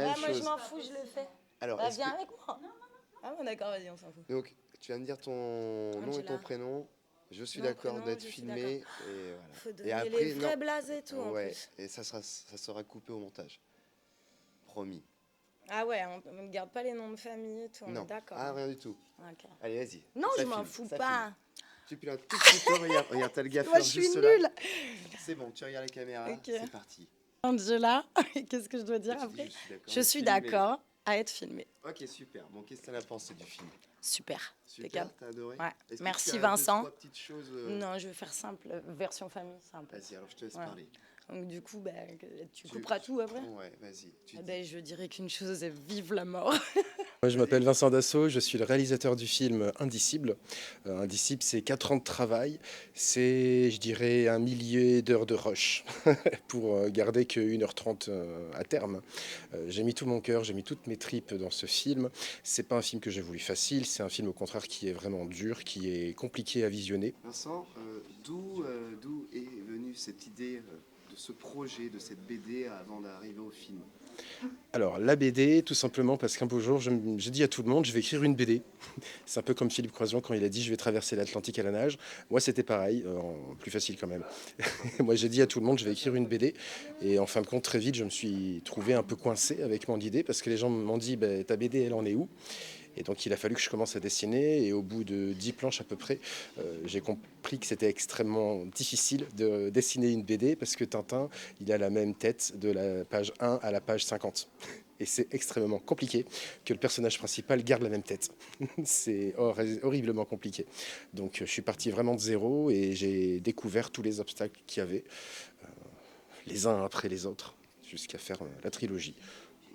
Même moi je chose. m'en fous, je le fais. Alors, Bah, est-ce viens que... avec moi. Ah bon, d'accord, vas-y, on s'en fout. Donc, tu vas me dire ton nom et ton Angela. prénom. Je suis Nom, d'accord prénom, d'être je suis d'accord. filmé. Et voilà. Faut Et donner les après, non. vrais blazes et tout en Ouais, plus. et ça sera coupé au montage. Promis. Ah ouais, on ne garde pas les noms de famille et tout, on est Non. d'accord. Ah, Hein. rien du tout. Ok. Allez, vas-y. Non, Ça je m'en filme, fous ça filme. pas. Tu piles un tout petit peu, regarde, t'as le Moi, gaffeur je suis juste là. nulle. C'est bon, tu regardes la caméra, Ok. c'est parti. Angela, qu'est-ce que je dois Et dire tu dis, après? je suis d'accord Je d'être suis filmé. d'accord à être filmée. Ok, super. Bon, qu'est-ce que t'en as pensé du film? Super. Super, Impeccable. t'as adoré? Ouais. Est-ce que Merci tu as deux, Vincent. trois petites choses Non, je vais faire simple, version famille, simple. Vas-y, alors je te laisse Voilà. parler. Donc du coup, bah, tu couperas tout après? Ouais, vas-y. Ah ben, je dirais qu'une chose est vive la mort. Moi, je m'appelle Vincent Dassault, je suis le réalisateur du film Indicible. Indicible, c'est 4 ans de travail, c'est, je dirais, un millier d'heures de rush pour garder que 1h30 à terme. J'ai mis tout mon cœur, j'ai mis toutes mes tripes dans ce film. C'est pas un film que j'ai voulu facile, c'est un film au contraire qui est vraiment dur, qui est compliqué à visionner. Vincent, d'où est venue cette idée de ce projet, de cette BD avant d'arriver au film? Alors, la BD, tout simplement parce qu'un beau jour, j'ai dit à tout le monde, je vais écrire une BD. C'est un peu comme Philippe Croison quand il a dit, je vais traverser l'Atlantique à la nage. Moi, c'était pareil, plus facile quand même. Moi, j'ai dit à tout le monde, je vais écrire une BD. Et en fin de compte, très vite, je me suis trouvé un peu coincé avec mon idée parce que les gens m'ont dit, bah, ta BD, elle en est où? Et donc il a fallu que je commence à dessiner et au bout de 10 planches à peu près, j'ai compris que c'était extrêmement difficile de dessiner une BD parce que Tintin, il a la même tête de la page 1 à la page 50. Et c'est extrêmement compliqué que le personnage principal garde la même tête. C'est horriblement compliqué. Donc je suis parti vraiment de zéro et j'ai découvert tous les obstacles qu'il y avait, les uns après les autres, jusqu'à faire la trilogie.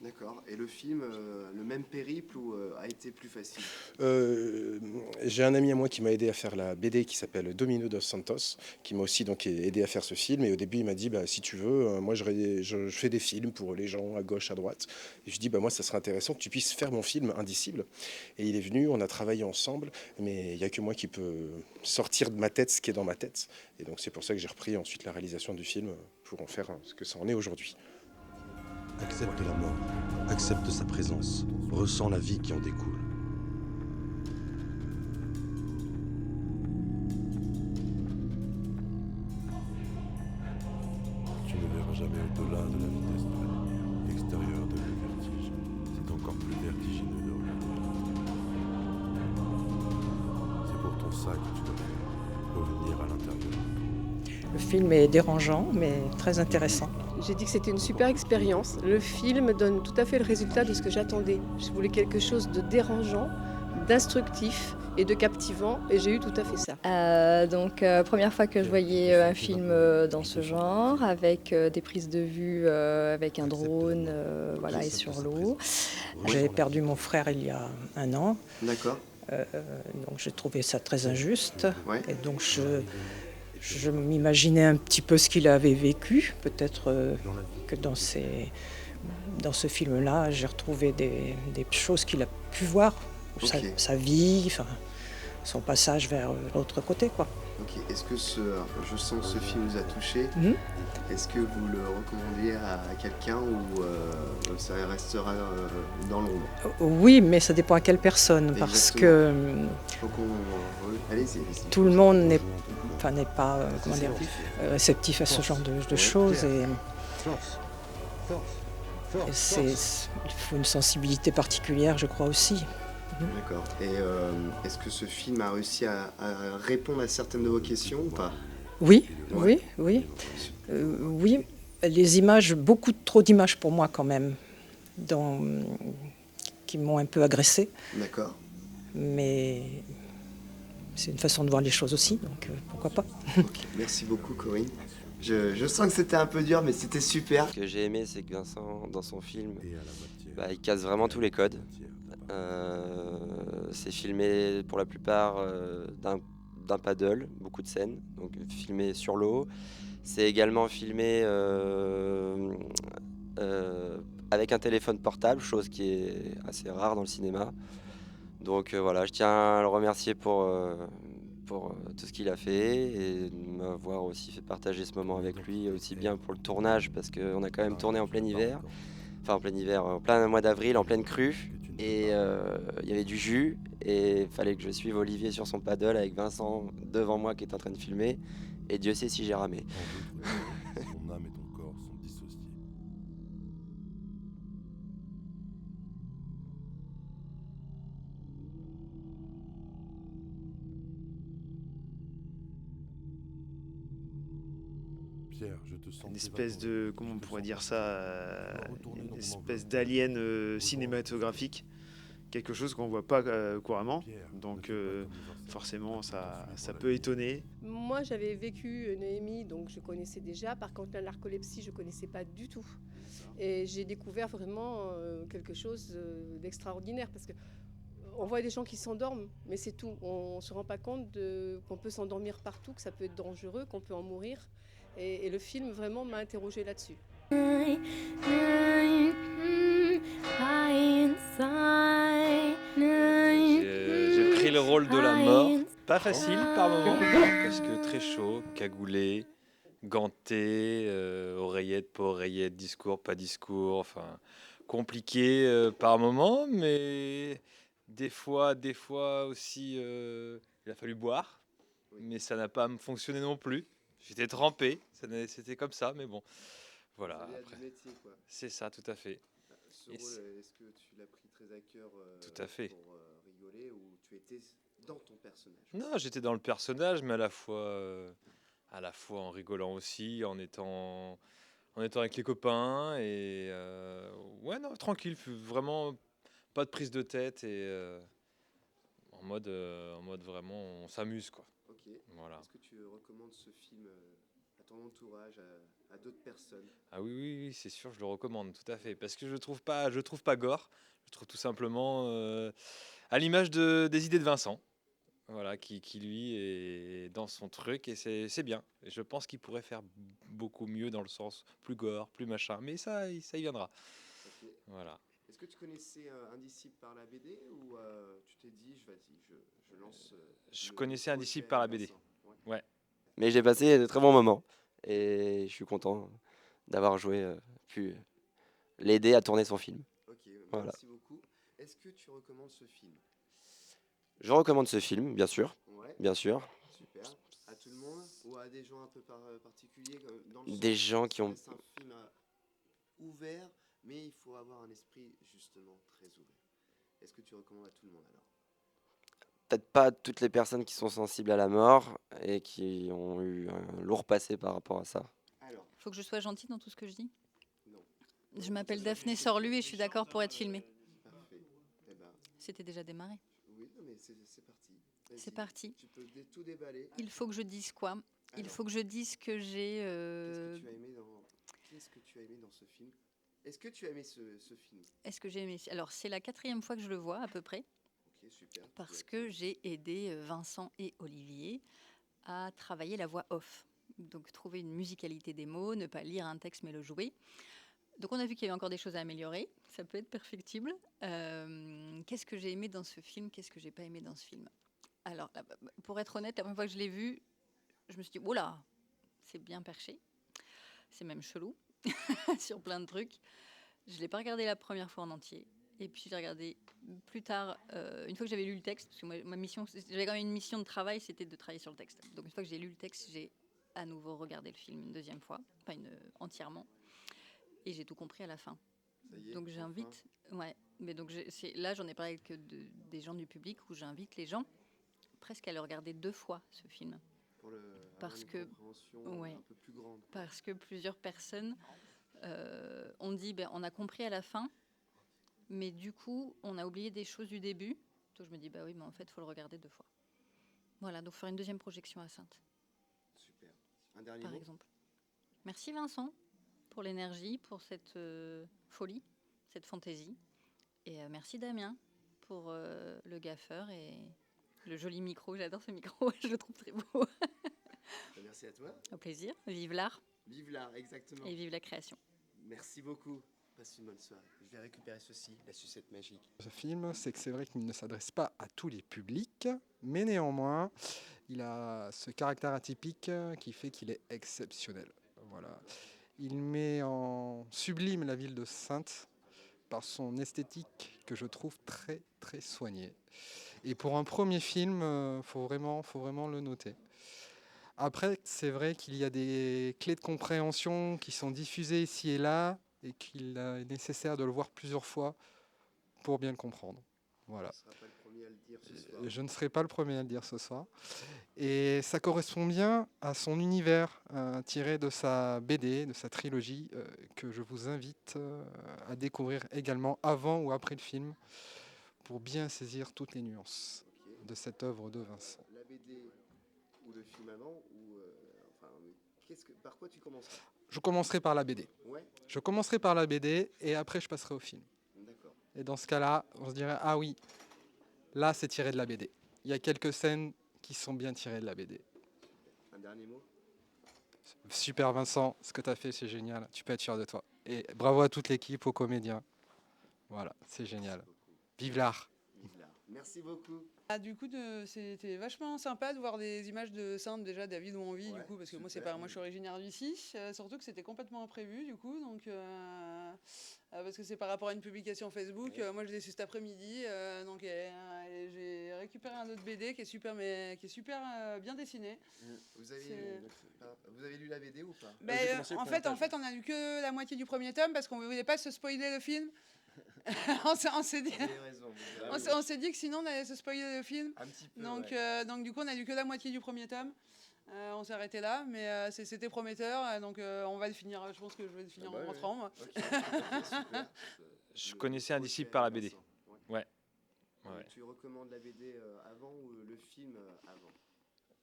D'accord. Et le film, le même périple ou a été plus facile? J'ai un ami à moi qui m'a aidé à faire la BD qui s'appelle Domino dos Santos, qui m'a aussi donc aidé à faire ce film. Et au début, il m'a dit, bah, si tu veux, moi je fais des films pour les gens à gauche, à droite. Et je dis, bah, moi, ça serait intéressant que tu puisses faire mon film Indicible. Et il est venu, on a travaillé ensemble, mais il n'y a que moi qui peux sortir de ma tête ce qui est dans ma tête. Et donc c'est pour ça que j'ai repris ensuite la réalisation du film pour en faire ce que ça en est aujourd'hui. Accepte la mort, accepte sa présence, ressens la vie qui en découle. Tu ne verras jamais au-delà de la vitesse de la lumière. L'extérieur de le vertige, c'est encore plus vertigineux de revenir. C'est pour ton ça que tu dois faire, revenir à l'intérieur. Le film est dérangeant, mais très intéressant. J'ai dit que c'était une super expérience. Le film donne tout à fait le résultat de ce que j'attendais. Je voulais quelque chose de dérangeant, d'instructif et de captivant, et j'ai eu tout à fait ça. Première fois que je voyais un film dans ce genre, avec des prises de vue avec un drone et sur l'eau. J'ai perdu mon frère il y a 1 an. D'accord. Donc j'ai trouvé ça très injuste. Ouais. Et donc je m'imaginais un petit peu ce qu'il avait vécu. Peut-être que dans ce film-là, j'ai retrouvé des choses qu'il a pu voir. Ok. Sa vie, son passage vers l'autre côté, quoi. Ok. Est-ce que je sens que ce film vous a touché? Mhm. Est-ce que vous le recommandiez à quelqu'un ou ça restera dans l'ombre? Oui, mais ça dépend à quelle personne, parce Exactement. que Faut qu'on... oui. Allez-y. tout le monde n'est pas Réceptif. réceptif à ce genre de choses. Et il faut une sensibilité particulière, je crois aussi. D'accord. Et est-ce que ce film a réussi à répondre à certaines de vos questions ou pas? Oui, Ouais. oui. Oui, les images, beaucoup trop d'images pour moi quand même, qui m'ont un peu agressée. D'accord. Mais c'est une façon de voir les choses aussi, donc pourquoi pas. Ok. Merci beaucoup, Corinne. Je sens que c'était un peu dur, mais c'était super. Ce que j'ai aimé, c'est que Vincent, dans son film, il casse vraiment tous les codes. C'est filmé pour la plupart d'un paddle, beaucoup de scènes, donc filmé sur l'eau. C'est également filmé avec un téléphone portable, chose qui est assez rare dans le cinéma. Donc voilà, je tiens à le remercier pour tout ce qu'il a fait et de m'avoir aussi fait partager ce moment avec lui, aussi bien pour le tournage, parce qu'on a quand même tourné en plein hiver, enfin en plein hiver, en plein mois d'avril, en pleine crue. Et il y avait du jus et il fallait que je suive Olivier sur son paddle avec Vincent devant moi qui est en train de filmer. Et Dieu sait si j'ai ramé. En d'autres termes, ton âme et ton corps sont dissociés. Pierre, je te sens Une espèce évaporé. de, comment on Je te pourrait sens dire partir. ça, Tu dois retourner dans une ton espèce enveloppe. d'alien Retourne cinématographique, quelque chose qu'on voit pas couramment, Pierre, ne donc fais pas comme les ancêtres. forcément ça Suivre la peut lumière. étonner. Moi, j'avais vécu Noémie, donc je connaissais déjà. Par contre, la narcolepsie, je ne connaissais pas du tout. Et j'ai découvert vraiment quelque chose d'extraordinaire parce que on voit des gens qui s'endorment, mais c'est tout. On ne se rend pas compte qu'on peut s'endormir partout, que ça peut être dangereux, qu'on peut en mourir. Et le film vraiment m'a interrogée là-dessus. J'ai pris le rôle de la mort. Pas facile par moment, parce que très chaud, cagoulé, ganté, oreillette, pas oreillette, discours, pas discours, enfin compliqué par moment, mais des fois aussi, il a fallu boire, mais ça n'a pas fonctionné non plus. J'étais trempé, c'était comme ça, mais bon, voilà. Ça vient Après, du métier, quoi. c'est ça, tout à fait. Ce Et rôle, c'est- est-ce que tu l'as pris très à cœur Tout à fait. pour rigoler ou tu étais dans ton personnage? Non, j'étais dans le personnage, mais à la fois en rigolant aussi, en étant avec les copains et ouais, non, tranquille, vraiment pas de prise de tête et en mode vraiment on s'amuse quoi. Ok. Voilà. Est-ce que tu recommandes ce film à ton entourage, à d'autres personnes? Ah oui, oui, oui, c'est sûr, je le recommande tout à fait parce que je trouve pas gore, je trouve tout simplement à l'image des idées de Vincent. Voilà, qui lui est dans son truc et c'est bien. Et je pense qu'il pourrait faire beaucoup mieux dans le sens plus gore, plus machin, mais ça y viendra. Ok. Voilà. Est-ce que tu connaissais Indisciple par la BD ou tu t'es dit, vas-y, je lance. Je le connaissais projet Indisciple par la avec BD. Vincent? Ouais. Mais j'ai passé de très bons moments et je suis content d'avoir joué, pu l'aider à tourner son film. Ok, Voilà. merci beaucoup. Est-ce que tu recommandes ce film? Je recommande ce film, bien sûr, Ouais, bien sûr. super. À tout le monde ou à des gens un peu particuliers dans le Des sens où gens ça qui ont reste un film ouvert, mais il faut avoir un esprit justement très ouvert. Est-ce que tu recommandes à tout le monde alors? peut-être pas toutes les personnes qui sont sensibles à la mort et qui ont eu un lourd passé par rapport à ça. Alors, Faut que je sois gentille dans tout ce que je dis. non. Je m'appelle Daphné Sorlu et je suis d'accord pour être filmée. Parfait. Eh ben, C'était déjà démarré. oui, non, mais c'est parti. Vas-y, C'est parti. Tu peux tout déballer. Il faut que je dise quoi? Il Alors, faut que je dise que j'ai... Qu'est-ce que tu as aimé dans ce film? Est-ce que tu as aimé ce film? Est-ce que j'ai aimé? Alors, c'est la 4e fois que je le vois, à peu près, Ok, super. parce que j'ai aidé Vincent et Olivier à travailler la voix off. Donc, trouver une musicalité des mots, ne pas lire un texte mais le jouer. Donc, on a vu qu'il y avait encore des choses à améliorer. Ça peut être perfectible. Qu'est-ce que j'ai aimé dans ce film? Qu'est-ce que j'ai pas aimé dans ce film? Alors, pour être honnête, la première fois que je l'ai vu, je me suis dit, oh là, c'est bien perché. C'est même chelou sur plein de trucs. Je ne l'ai pas regardé la première fois en entier. Et puis, je l'ai regardé plus tard, une fois que j'avais lu le texte, parce que ma mission, j'avais quand même une mission de travail, c'était de travailler sur le texte. Donc, une fois que j'ai lu le texte, j'ai à nouveau regardé le film une deuxième fois, enfin entièrement. Et j'ai tout compris à la fin. Ça y est, Donc, enfin. j'invite... Ouais, mais donc là, j'en ai parlé avec des gens du public où j'invite les gens presque à le regarder 2 fois, ce film. Pour Parce avoir que- une compréhension ouais. un peu plus grande. Parce que plusieurs personnes ont dit, on a compris à la fin, mais du coup, on a oublié des choses du début. Donc je me dis, bah oui, mais en fait, il faut le regarder 2 fois. Voilà, donc faire une deuxième projection à Saintes, Super. Un dernier par mot? exemple. Merci Vincent pour l'énergie, pour cette folie, cette fantaisie. Et merci Damien pour le gaffeur et le joli micro. J'adore ce micro, je le trouve très beau. Merci à toi. Au plaisir. Vive l'art Vive l'art, exactement. et vive la création. Merci beaucoup. Passe une bonne soirée. Je vais récupérer ceci, la sucette magique. Ce film, c'est que c'est vrai qu'il ne s'adresse pas à tous les publics, mais néanmoins, il a ce caractère atypique qui fait qu'il est exceptionnel. Voilà. Il met en sublime la ville de Saintes par son esthétique que je trouve très très soignée. Et pour un premier film, faut vraiment le noter. Après, c'est vrai qu'il y a des clés de compréhension qui sont diffusées ici et là et qu'il est nécessaire de le voir plusieurs fois pour bien le comprendre. Voilà. Tu ne seras pas le premier à le dire ce soir. Je ne serai pas le premier à le dire ce soir. Et ça correspond bien à son univers tiré de sa BD, de sa trilogie, que je vous invite à découvrir également avant ou après le film pour bien saisir toutes les nuances de cette œuvre de Vincent. La BD ou le film avant ou par quoi tu commenceras? Je commencerai par la BD. Ouais. Je commencerai par la BD et après je passerai au film. D'accord. Et dans ce cas-là, on se dirait ah oui, là c'est tiré de la BD. Il y a quelques scènes qui sont bien tirées de la BD. Un dernier mot? Super Vincent, ce que tu as fait c'est génial, tu peux être fier de toi. Et bravo à toute l'équipe, aux comédiens. Voilà, c'est génial. Vive l'art. Vive l'art. Merci beaucoup. Ah, du coup, c'était vachement sympa de voir des images de Sainte déjà, David, où on vit, du coup, parce que moi, moi, je suis originaire d'ici, surtout que c'était complètement imprévu, du coup, donc, parce que c'est par rapport à une publication Facebook. Moi, je l'ai su cet après-midi, donc j'ai récupéré un autre BD qui est super, bien dessiné. Vous avez lu la BD ou pas? En fait, on a lu que la moitié du premier tome parce qu'on ne voulait pas se spoiler le film. on s'est dit, on s'est dit que sinon on allait se spoiler le film. Un petit peu, donc du coup on a lu que la moitié du premier tome. On s'est arrêté là, mais c'était prometteur. Donc on va le finir. Je pense que je vais le finir en rentrant. Moi. Super. Je connaissais Indicible par la BD. Ouais. Tu recommandes la BD avant ou le film avant?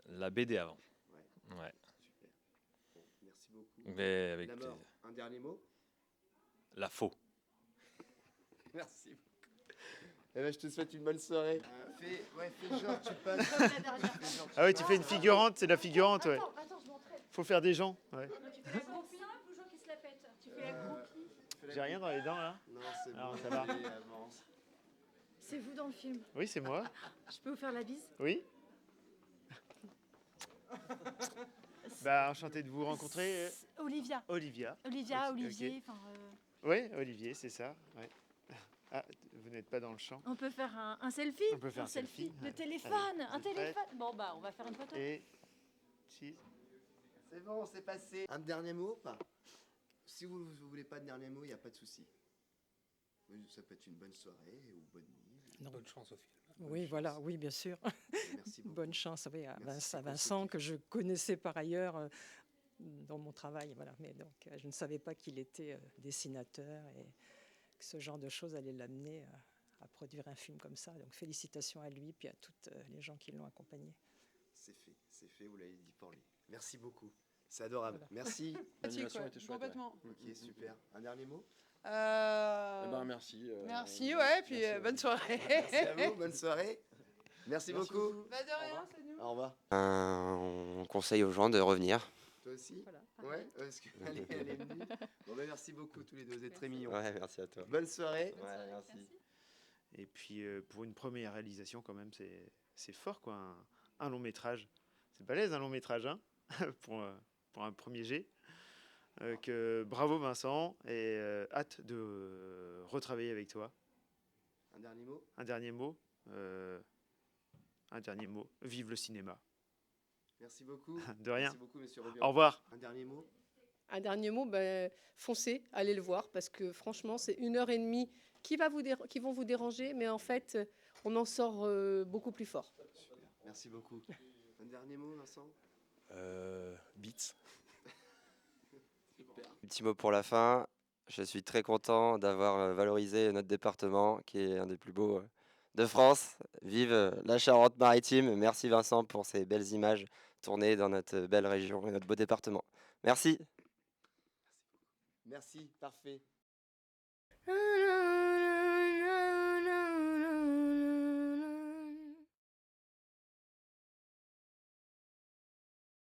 La BD avant. Ouais. Super. Bon, merci beaucoup. Mais avec la mort, un dernier mot? La faux. Merci beaucoup. Eh ben, je te souhaite une bonne soirée. Fais genre, tu passes. Ah oui, tu fais une figurante, c'est la figurante, ouais. Attends, je m'entraîne. Faut faire des gens, ouais. Tu fais la groupie ou genre qui se la pète? Tu fais la groupie. J'ai rien dans les dents là? Non, c'est bon. bon, Ça va. C'est vous dans le film? Oui, c'est moi. Je peux vous faire la bise? Oui. Bah, enchanté de vous rencontrer. Olivia. Olivier. Olivier, enfin. Oui, Olivier, c'est ça. Ouais. Ah, vous n'êtes pas dans le champ. On peut faire un selfie? On peut faire un selfie. Le téléphone, Allez, un vous êtes téléphone. Bon, bah, on va faire une photo. Et cheese. C'est bon, c'est passé. Un dernier mot ou pas? Si vous ne voulez pas de dernier mot, il n'y a pas de souci. Ça peut être une bonne soirée ou bonne nuit. Non. Bonne chance au film. Oui, voilà, oui, bien sûr. Merci beaucoup. Bonne chance à Merci, Vincent, que je connaissais par ailleurs dans mon travail. Voilà. Mais donc, je ne savais pas qu'il était dessinateur et que ce genre de choses allait l'amener à produire un film comme ça. Donc, félicitations à lui puis à toutes les gens qui l'ont accompagné. C'est fait, vous l'avez dit pour lui. Merci beaucoup. C'est adorable. Voilà. Merci. L'animation était chouette. Complètement. Ok, super. Un dernier mot? Merci. Merci, ouais, puis bonne soirée. Merci à vous, bonne soirée. Merci beaucoup. Bah, de rien, c'est nous. Au revoir. On conseille aux gens de revenir. Toi aussi? Voilà. Ouais, parce qu'elle est venue. Bon, ben merci beaucoup tous les deux, vous êtes très mignons. Ouais, merci à toi. Bonne soirée. Ouais, merci. Et puis pour une première réalisation, quand même, c'est fort, quoi. Un long métrage. C'est balèze, un long métrage, hein, pour un premier jet. Bravo Vincent, et hâte de retravailler avec toi. Un dernier mot? Un dernier mot. Un dernier mot. Vive le cinéma. Merci beaucoup. De rien. Merci beaucoup, monsieur Robert. Au revoir. Un dernier mot? Un dernier mot, foncez, allez le voir, parce que franchement, c'est 1h30 qui vont vous déranger, mais en fait, on en sort beaucoup plus fort. Super. Merci beaucoup. Un dernier mot, Vincent? Beats. Super. Petit mot pour la fin. Je suis très content d'avoir valorisé notre département, qui est un des plus beaux de France. Vive la Charente-Maritime. Merci Vincent pour ces belles images tournées dans notre belle région et notre beau département. Merci. Merci, parfait.